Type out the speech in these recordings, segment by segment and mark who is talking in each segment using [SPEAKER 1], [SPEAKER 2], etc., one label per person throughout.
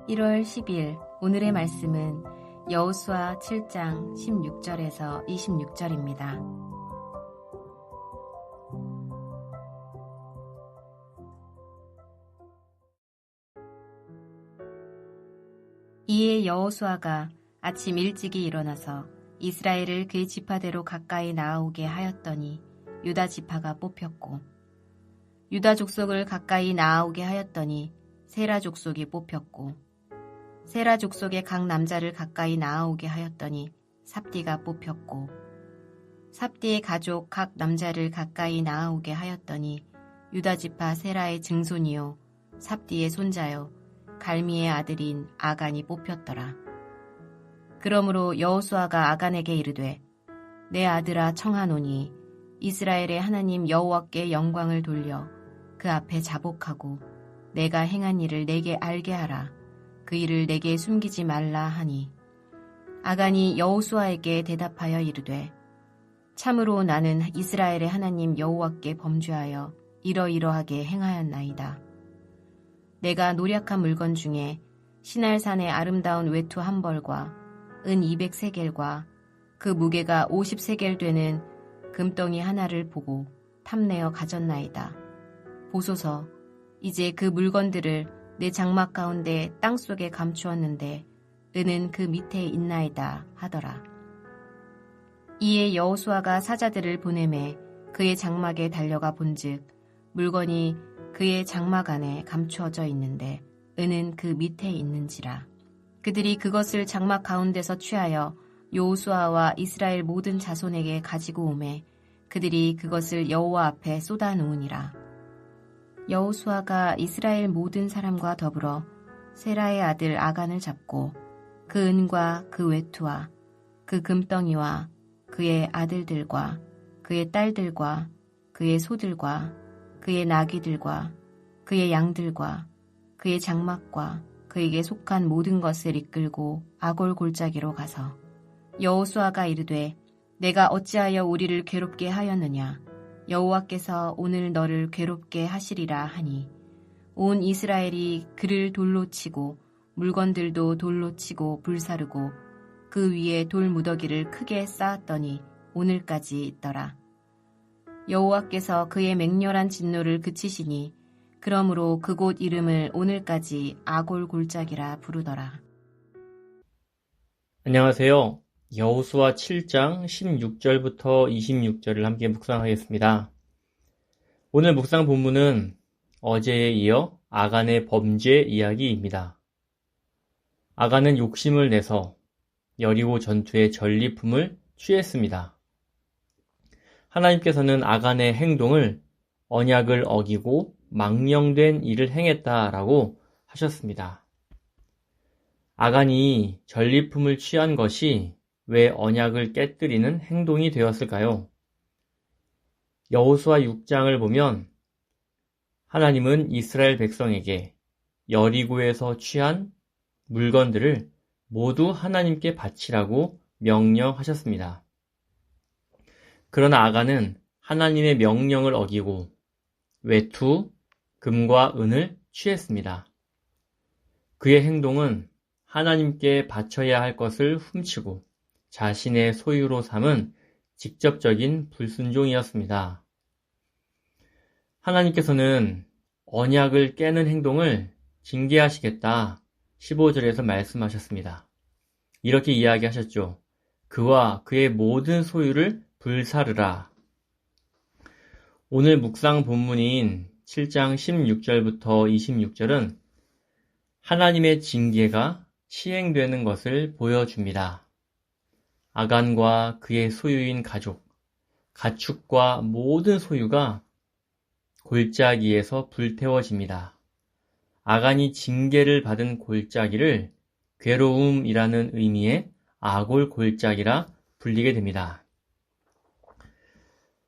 [SPEAKER 1] 1월 10일 오늘의 말씀은 여호수아 7장 16절에서 26절입니다. 이에 여호수아가 아침 일찍이 일어나서 이스라엘을 그의 지파대로 가까이 나아오게 하였더니 유다 지파가 뽑혔고, 유다 족속을 가까이 나아오게 하였더니 세라 족속이 뽑혔고, 세라 족속의 각 남자를 가까이 나아오게 하였더니 삽디가 뽑혔고, 삽디의 가족 각 남자를 가까이 나아오게 하였더니 유다 지파 세라의 증손이요 삽디의 손자요 갈미의 아들인 아간이 뽑혔더라. 그러므로 여호수아가 아간에게 이르되, 내 아들아 청하노니 이스라엘의 하나님 여호와께 영광을 돌려 그 앞에 자복하고 내가 행한 일을 내게 알게 하라. 그 일을 내게 숨기지 말라 하니, 아간이 여호수아에게 대답하여 이르되, 참으로 나는 이스라엘의 하나님 여호와께 범죄하여 이러이러하게 행하였나이다. 내가 노략한 물건 중에 시날산의 아름다운 외투 한 벌과 은 200세겔과 그 무게가 50세겔 되는 금덩이 하나를 보고 탐내어 가졌나이다. 보소서, 이제 그 물건들을 내 장막 가운데 땅속에 감추었는데 은은 그 밑에 있나이다 하더라. 이에 여호수아가 사자들을 보내매 그의 장막에 달려가 본즉 물건이 그의 장막 안에 감추어져 있는데 은은 그 밑에 있는지라. 그들이 그것을 장막 가운데서 취하여 여호수아와 이스라엘 모든 자손에게 가지고 오매 그들이 그것을 여호와 앞에 쏟아 놓으니라. 여호수아가 이스라엘 모든 사람과 더불어 세라의 아들 아간을 잡고 그 은과 그 외투와 그 금덩이와 그의 아들들과 그의 딸들과 그의 소들과 그의 나귀들과 그의 양들과 그의 장막과 그에게 속한 모든 것을 이끌고 아골 골짜기로 가서 여호수아가 이르되, 내가 어찌하여 우리를 괴롭게 하였느냐? 여호와께서 오늘 너를 괴롭게 하시리라 하니, 온 이스라엘이 그를 돌로 치고 물건들도 돌로 치고 불사르고 그 위에 돌 무더기를 크게 쌓았더니 오늘까지 있더라. 여호와께서 그의 맹렬한 진노를 그치시니 그러므로 그곳 이름을 오늘까지 아골 골짜기라 부르더라.
[SPEAKER 2] 안녕하세요. 여호수아 7장 16절부터 26절을 함께 묵상하겠습니다. 오늘 묵상 본문은 어제에 이어 아간의 범죄 이야기입니다. 아간은 욕심을 내서 여리고 전투의 전리품을 취했습니다. 하나님께서는 아간의 행동을 언약을 어기고 망령된 일을 행했다라고 하셨습니다. 아간이 전리품을 취한 것이 왜 언약을 깨뜨리는 행동이 되었을까요? 여호수아 6장을 보면 하나님은 이스라엘 백성에게 여리고에서 취한 물건들을 모두 하나님께 바치라고 명령하셨습니다. 그러나 아간은 하나님의 명령을 어기고 외투, 금과 은을 취했습니다. 그의 행동은 하나님께 바쳐야 할 것을 훔치고 자신의 소유로 삼은 직접적인 불순종이었습니다. 하나님께서는 언약을 깨는 행동을 징계하시겠다 15절에서 말씀하셨습니다. 이렇게 이야기하셨죠. 그와 그의 모든 소유를 불사르라. 오늘 묵상 본문인 7장 16절부터 26절은 하나님의 징계가 시행되는 것을 보여줍니다. 아간과 그의 소유인 가족, 가축과 모든 소유가 골짜기에서 불태워집니다. 아간이 징계를 받은 골짜기를 괴로움이라는 의미의 아골 골짜기라 불리게 됩니다.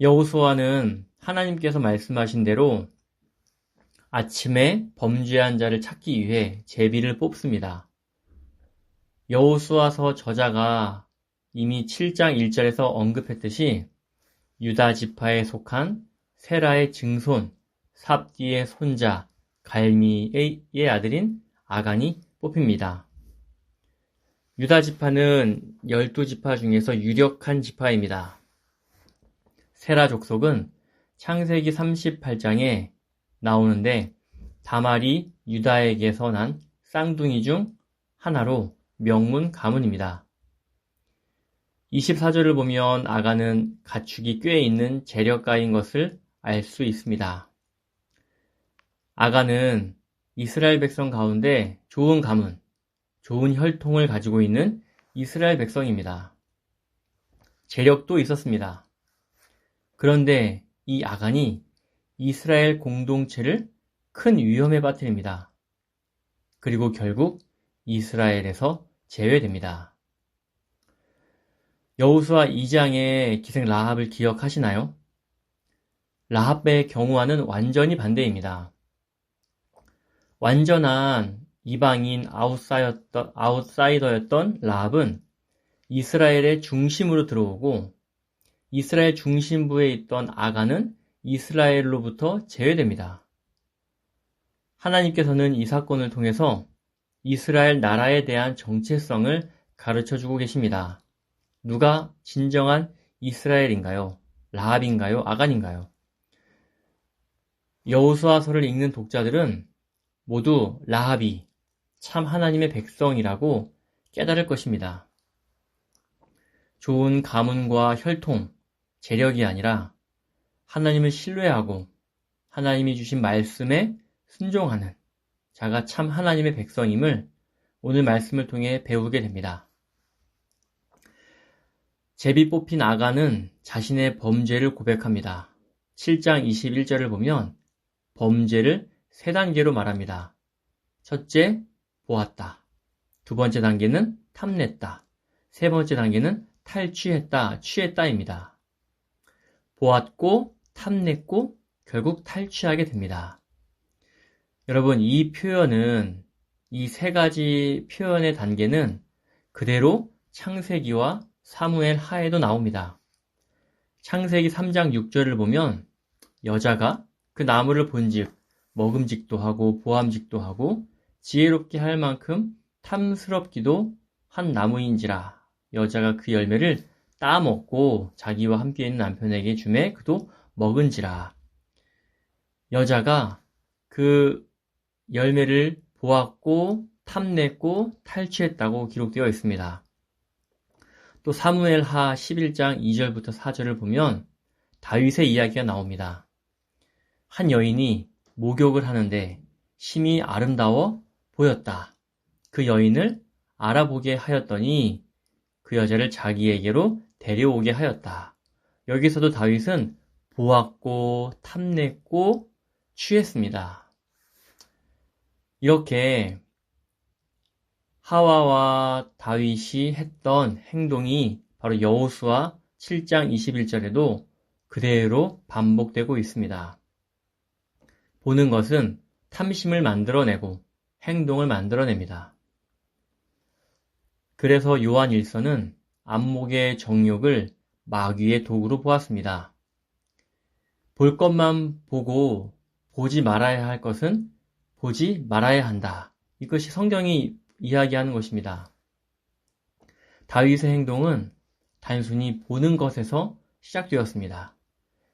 [SPEAKER 2] 여호수아는 하나님께서 말씀하신 대로 아침에 범죄한 자를 찾기 위해 제비를 뽑습니다. 여호수아서 저자가 이미 7장 1절에서 언급했듯이 유다 지파에 속한 세라의 증손, 삽디의 손자, 갈미의 아들인 아간이 뽑힙니다. 유다 지파는 12지파 중에서 유력한 지파입니다. 세라 족속은 창세기 38장에 나오는데 다말이 유다에게서 난 쌍둥이 중 하나로 명문 가문입니다. 24절을 보면 아가는 가축이 꽤 있는 재력가인 것을 알 수 있습니다. 아가는 이스라엘 백성 가운데 좋은 가문, 좋은 혈통을 가지고 있는 이스라엘 백성입니다. 재력도 있었습니다. 그런데 이 아간이 이스라엘 공동체를 큰 위험에 빠뜨립니다. 그리고 결국 이스라엘에서 제외됩니다. 여호수아 2장의 기생 라합을 기억하시나요? 라합의 경우와는 완전히 반대입니다. 완전한 이방인 아웃사이더였던 라합은 이스라엘의 중심으로 들어오고 이스라엘 중심부에 있던 아간은 이스라엘로부터 제외됩니다. 하나님께서는 이 사건을 통해서 이스라엘 나라에 대한 정체성을 가르쳐주고 계십니다. 누가 진정한 이스라엘인가요? 라합인가요? 아간인가요? 여호수아서를 읽는 독자들은 모두 라합이 참 하나님의 백성이라고 깨달을 것입니다. 좋은 가문과 혈통, 재력이 아니라 하나님을 신뢰하고 하나님이 주신 말씀에 순종하는 자가 참 하나님의 백성임을 오늘 말씀을 통해 배우게 됩니다. 제비 뽑힌 아간은 자신의 범죄를 고백합니다. 7장 21절을 보면 범죄를 3단계로 말합니다. 첫째, 보았다. 두 번째 단계는 탐냈다. 세 번째 단계는 탈취했다, 취했다입니다. 보았고, 탐냈고, 결국 탈취하게 됩니다. 여러분, 이 표현은, 이 3가지 표현의 단계는 그대로 창세기와 사무엘 하에도 나옵니다. 창세기 3장 6절을 보면 여자가 그 나무를 본즉 먹음직도 하고 보암직도 하고 지혜롭게 할 만큼 탐스럽기도 한 나무인지라 여자가 그 열매를 따먹고 자기와 함께 있는 남편에게 주매 그도 먹은지라. 여자가 그 열매를 보았고 탐냈고 탈취했다고 기록되어 있습니다. 또 사무엘하 11장 2절부터 4절을 보면 다윗의 이야기가 나옵니다. 한 여인이 목욕을 하는데 심히 아름다워 보였다. 그 여인을 알아보게 하였더니 그 여자를 자기에게로 데려오게 하였다. 여기서도 다윗은 보았고 탐냈고 취했습니다. 이렇게 하와와 다윗이 했던 행동이 바로 여호수아 7장 21절에도 그대로 반복되고 있습니다. 보는 것은 탐심을 만들어내고 행동을 만들어냅니다. 그래서 요한 1서는 안목의 정욕을 마귀의 도구로 보았습니다. 볼 것만 보고 보지 말아야 할 것은 보지 말아야 한다. 이것이 성경이 이야기하는 것입니다. 다윗의 행동은 단순히 보는 것에서 시작되었습니다.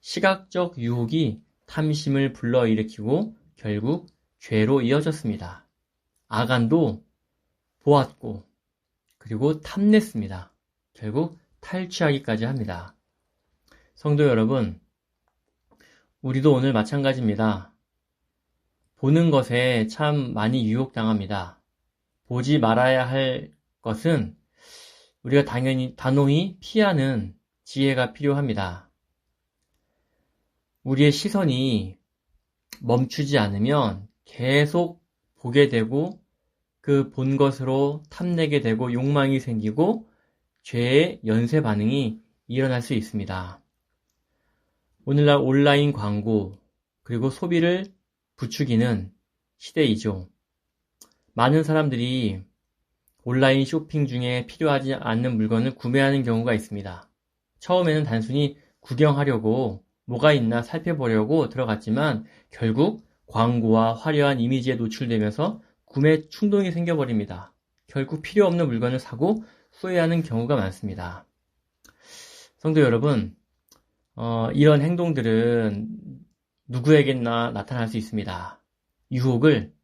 [SPEAKER 2] 시각적 유혹이 탐심을 불러일으키고 결국 죄로 이어졌습니다. 아간도 보았고 그리고 탐냈습니다. 결국 탈취하기까지 합니다. 성도 여러분, 우리도 오늘 마찬가지입니다. 보는 것에 참 많이 유혹당합니다. 보지 말아야 할 것은 우리가 단호히 피하는 지혜가 필요합니다. 우리의 시선이 멈추지 않으면 계속 보게 되고 그 본 것으로 탐내게 되고 욕망이 생기고 죄의 연쇄 반응이 일어날 수 있습니다. 오늘날 온라인 광고 그리고 소비를 부추기는 시대이죠. 많은 사람들이 온라인 쇼핑 중에 필요하지 않는 물건을 구매하는 경우가 있습니다. 처음에는 단순히 구경하려고 뭐가 있나 살펴보려고 들어갔지만 결국 광고와 화려한 이미지에 노출되면서 구매 충동이 생겨버립니다. 결국 필요 없는 물건을 사고 후회하는 경우가 많습니다. 성도 여러분, 이런 행동들은 누구에게나 나타날 수 있습니다. 유혹을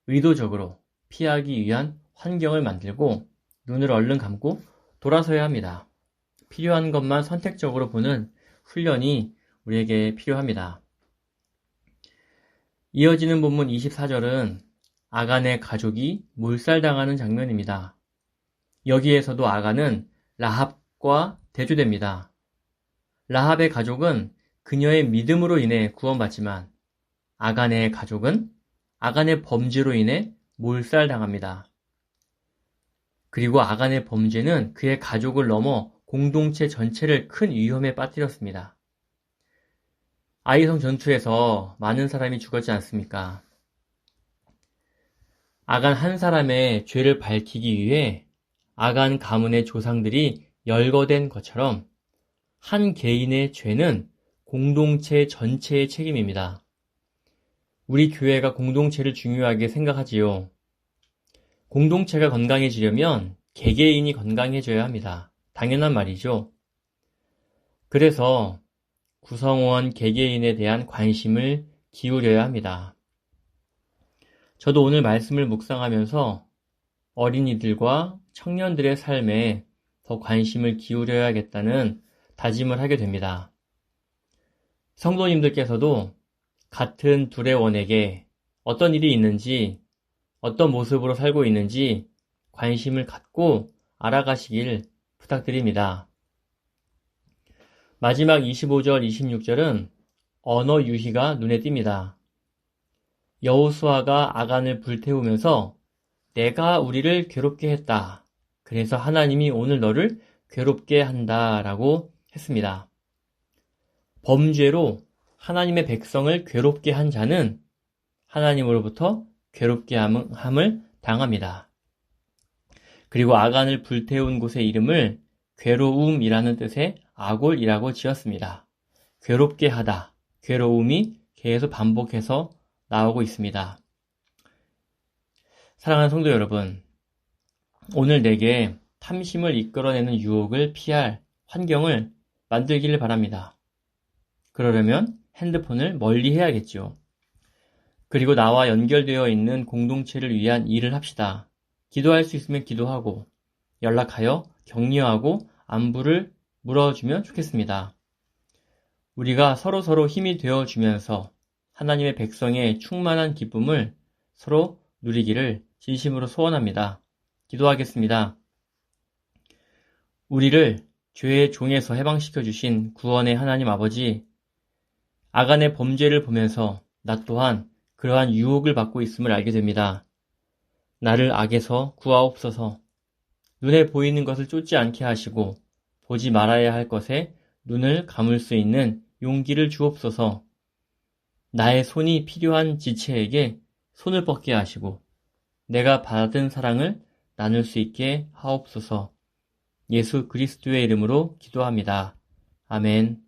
[SPEAKER 2] 의도적으로 피하기 위한 환경을 만들고 눈을 얼른 감고 돌아서야 합니다. 필요한 것만 선택적으로 보는 훈련이 우리에게 필요합니다. 이어지는 본문 24절은 아간의 가족이 몰살당하는 장면입니다. 여기에서도 아간은 라합과 대조됩니다. 라합의 가족은 그녀의 믿음으로 인해 구원받지만 아간의 가족은 아간의 범죄로 인해 몰살당합니다. 그리고 아간의 범죄는 그의 가족을 넘어 공동체 전체를 큰 위험에 빠뜨렸습니다. 아이성 전투에서 많은 사람이 죽었지 않습니까? 아간 한 사람의 죄를 밝히기 위해 아간 가문의 조상들이 열거된 것처럼 한 개인의 죄는 공동체 전체의 책임입니다. 우리 교회가 공동체를 중요하게 생각하지요. 공동체가 건강해지려면 개개인이 건강해져야 합니다. 당연한 말이죠. 그래서 구성원 개개인에 대한 관심을 기울여야 합니다. 저도 오늘 말씀을 묵상하면서 어린이들과 청년들의 삶에 더 관심을 기울여야겠다는 다짐을 하게 됩니다. 성도님들께서도 같은 둘의 원에게 어떤 일이 있는지, 어떤 모습으로 살고 있는지 관심을 갖고 알아가시길 부탁드립니다. 마지막 25절, 26절은 언어 유희가 눈에 띕니다. 여호수아가 아간을 불태우면서 내가 우리를 괴롭게 했다. 그래서 하나님이 오늘 너를 괴롭게 한다 라고 했습니다. 범죄로 하나님의 백성을 괴롭게 한 자는 하나님으로부터 괴롭게 함을 당합니다. 그리고 아간을 불태운 곳의 이름을 괴로움이라는 뜻의 아골이라고 지었습니다. 괴롭게 하다, 괴로움이 계속 반복해서 나오고 있습니다. 사랑하는 성도 여러분, 오늘 내게 탐심을 이끌어내는 유혹을 피할 환경을 만들기를 바랍니다. 그러려면 핸드폰을 멀리 해야겠죠. 그리고 나와 연결되어 있는 공동체를 위한 일을 합시다. 기도할 수 있으면 기도하고 연락하여 격려하고 안부를 물어주면 좋겠습니다. 우리가 서로 힘이 되어주면서 하나님의 백성의 충만한 기쁨을 서로 누리기를 진심으로 소원합니다. 기도하겠습니다. 우리를 죄의 종에서 해방시켜 주신 구원의 하나님 아버지, 아간의 범죄를 보면서 나 또한 그러한 유혹을 받고 있음을 알게 됩니다. 나를 악에서 구하옵소서. 눈에 보이는 것을 쫓지 않게 하시고 보지 말아야 할 것에 눈을 감을 수 있는 용기를 주옵소서. 나의 손이 필요한 지체에게 손을 뻗게 하시고 내가 받은 사랑을 나눌 수 있게 하옵소서. 예수 그리스도의 이름으로 기도합니다. 아멘.